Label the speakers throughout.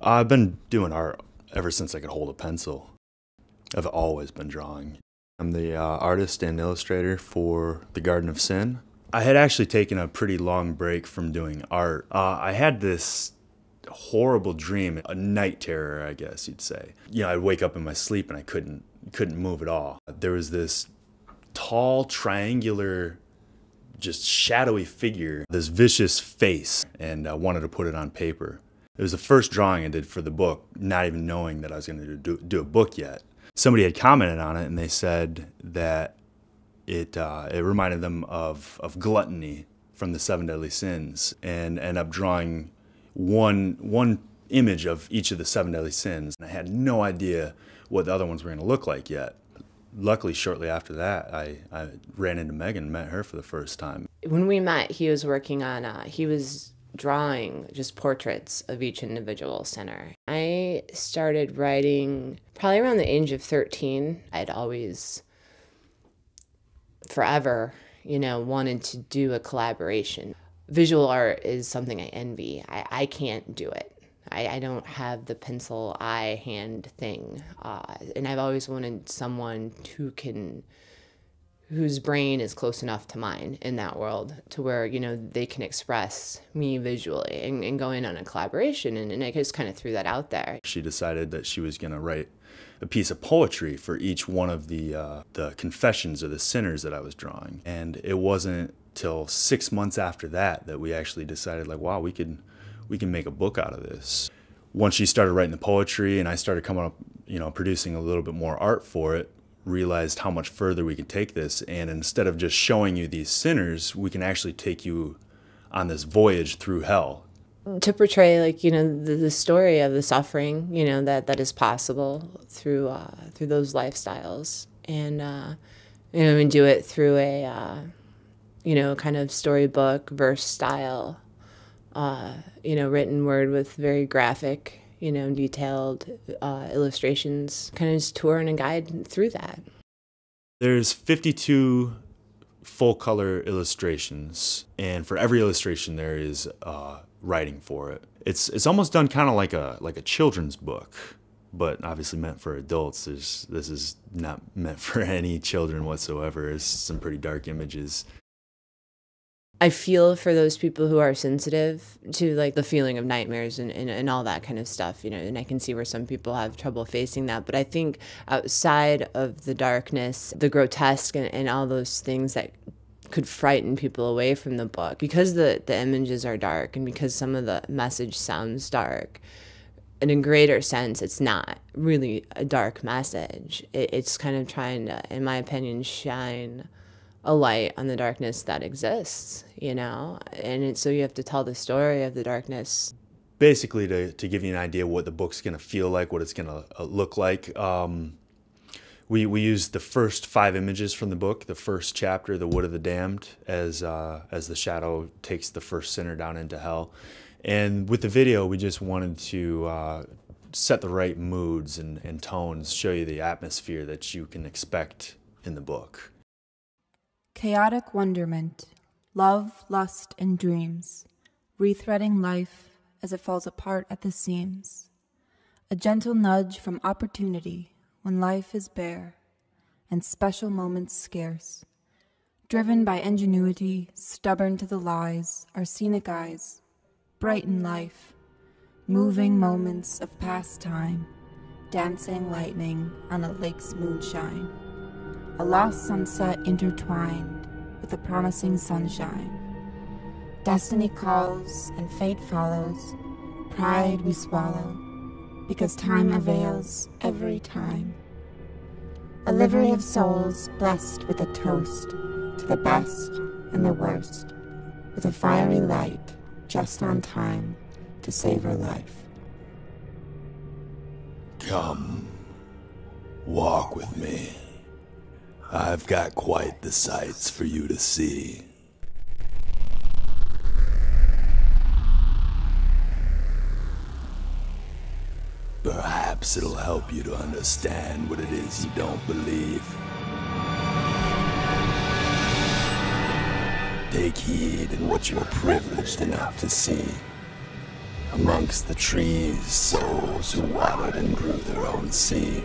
Speaker 1: I've been doing art ever since I could hold a pencil. I've always been drawing. I'm the artist and illustrator for The Garden of Sin. I had actually taken a pretty long break from doing art. I had this horrible dream, a night terror, I guess you'd say. You know, I'd wake up in my sleep and I couldn't move at all. There was this tall, triangular, just shadowy figure, this vicious face, and I wanted to put it on paper. It was the first drawing I did for the book, not even knowing that I was going to do a book yet. Somebody had commented on it and they said that it reminded them of gluttony from the Seven Deadly Sins, and ended up drawing one image of each of the Seven Deadly Sins. And I had no idea what the other ones were going to look like yet. Luckily, shortly after that, I ran into Megan and met her for the first time.
Speaker 2: When we met, he was working on, he was drawing just portraits of each individual sinner. I started writing probably around the age of 13. I'd always, forever, you know, wanted to do a collaboration. Visual art is something I envy. I can't do it. I don't have the pencil eye hand thing. And I've always wanted someone whose brain is close enough to mine in that world to where, you know, they can express me visually and go in on a collaboration. And I just kind of threw that out there.
Speaker 1: She decided that she was going to write a piece of poetry for each one of the confessions or the sinners that I was drawing. And it wasn't till 6 months after that that we actually decided, like, wow, we can make a book out of this. Once she started writing the poetry and I started coming up, you know, producing a little bit more art for it, realized how much further we could take this. And instead of just showing you these sinners, we can actually take you on this voyage through hell.
Speaker 2: To portray, like, you know, the story of the suffering, you know, that is possible through those lifestyles. And, you know, and do it through a, you know, kind of storybook, verse style, you know, written word with very graphic, you know, detailed illustrations, kind of just tour and a guide through that.
Speaker 1: There's 52 full-color illustrations, and for every illustration there is writing for it. It's almost done kind of like a children's book, but obviously meant for adults. This is not meant for any children whatsoever. It's some pretty dark images.
Speaker 2: I feel for those people who are sensitive to, like, the feeling of nightmares and all that kind of stuff, you know, and I can see where some people have trouble facing that. But I think outside of the darkness, the grotesque and all those things that could frighten people away from the book, because the images are dark and because some of the message sounds dark, in a greater sense, it's not really a dark message. It's kind of trying to, in my opinion, shine a light on the darkness that exists, you know? And so you have to tell the story of the darkness.
Speaker 1: Basically, to give you an idea what the book's going to feel like, what it's going to look like, we used the first 5 images from the book, the first chapter, The Wood of the Damned, as the shadow takes the first sinner down into hell. And with the video, we just wanted to set the right moods and tones, show you the atmosphere that you can expect in the book.
Speaker 3: Chaotic wonderment, love, lust, and dreams, rethreading life as it falls apart at the seams. A gentle nudge from opportunity when life is bare and special moments scarce. Driven by ingenuity, stubborn to the lies, our scenic eyes, brighten life, moving moments of past time, dancing lightning on a lake's moonshine. A lost sunset intertwined with a promising sunshine. Destiny calls and fate follows. Pride we swallow, because time avails every time. A livery of souls blessed with a toast to the best and the worst, with a fiery light just on time to savor life.
Speaker 4: Come, walk with me. I've got quite the sights for you to see. Perhaps it'll help you to understand what it is you don't believe. Take heed in what you're privileged enough to see. Amongst the trees, souls who watered and grew their own seed.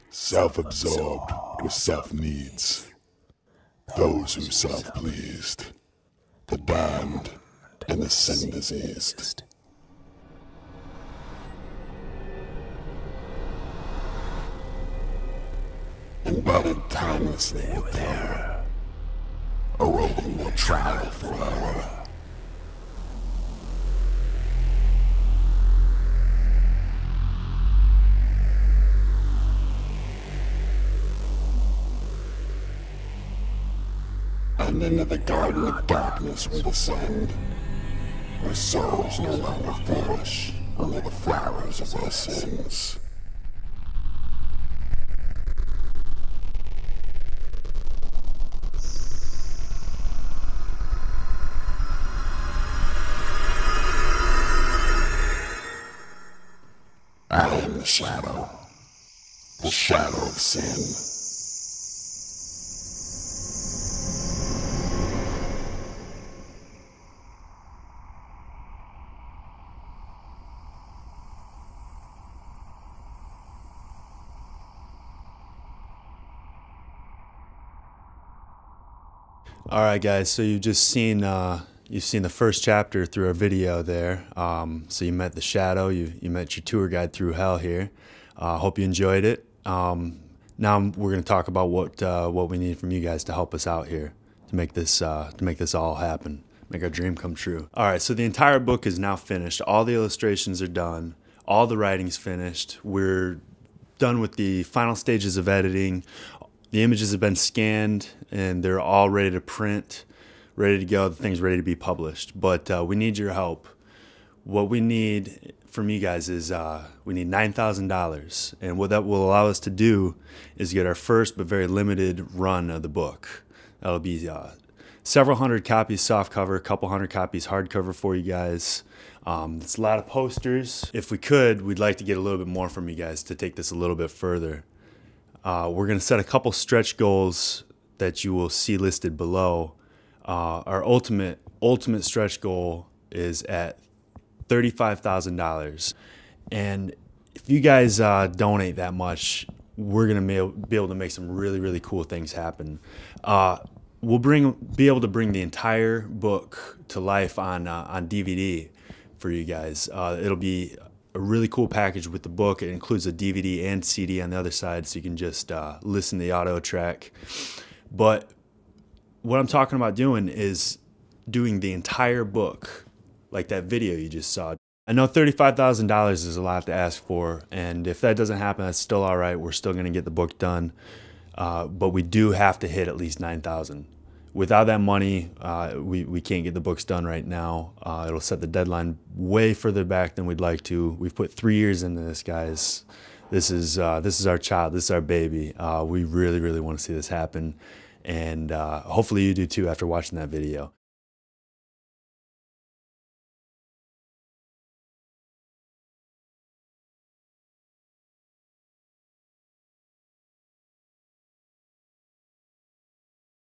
Speaker 4: Self-absorbed with self-needs. Those who self-pleased. The damned and the sin-diseased. Embedded timelessly with terror, awaiting their trial forever. And into the garden of darkness we descend, where souls no longer flourish, only the flowers of their sins. I am the shadow of sin.
Speaker 1: All right, guys. So you've just seen the first chapter through our video there. So you met the Shadow. You met your tour guide through hell here. Hope you enjoyed it. Now we're going to talk about what we need from you guys to help us out here to make this all happen, make our dream come true. All right. So the entire book is now finished. All the illustrations are done. All the writing's finished. We're done with the final stages of editing. The images have been scanned and they're all ready to print, ready to go. The thing's ready to be published. But we need your help. What we need from you guys is we need $9,000. And what that will allow us to do is get our first but very limited run of the book. That'll be several hundred copies softcover, a couple hundred copies hardcover for you guys. It's a lot of posters. If we could, we'd like to get a little bit more from you guys to take this a little bit further. We're going to set a couple stretch goals that you will see listed below. Our ultimate stretch goal is at $35,000. And if you guys donate that much, we're going to be able to make some really, really cool things happen. We'll be able to bring the entire book to life on DVD for you guys. It'll be a really cool package with the book. It includes a DVD and CD on the other side, so you can just listen to the audio track. But what I'm talking about doing is doing the entire book, like that video you just saw. I know $35,000 is a lot to ask for, and if that doesn't happen, that's still all right. We're still going to get the book done, but we do have to hit at least $9,000. Without that money, we can't get the books done right now. It'll set the deadline way further back than we'd like to. We've put 3 years into this, guys. This is our child. This is our baby. We really, really want to see this happen, and hopefully you do too after watching that video.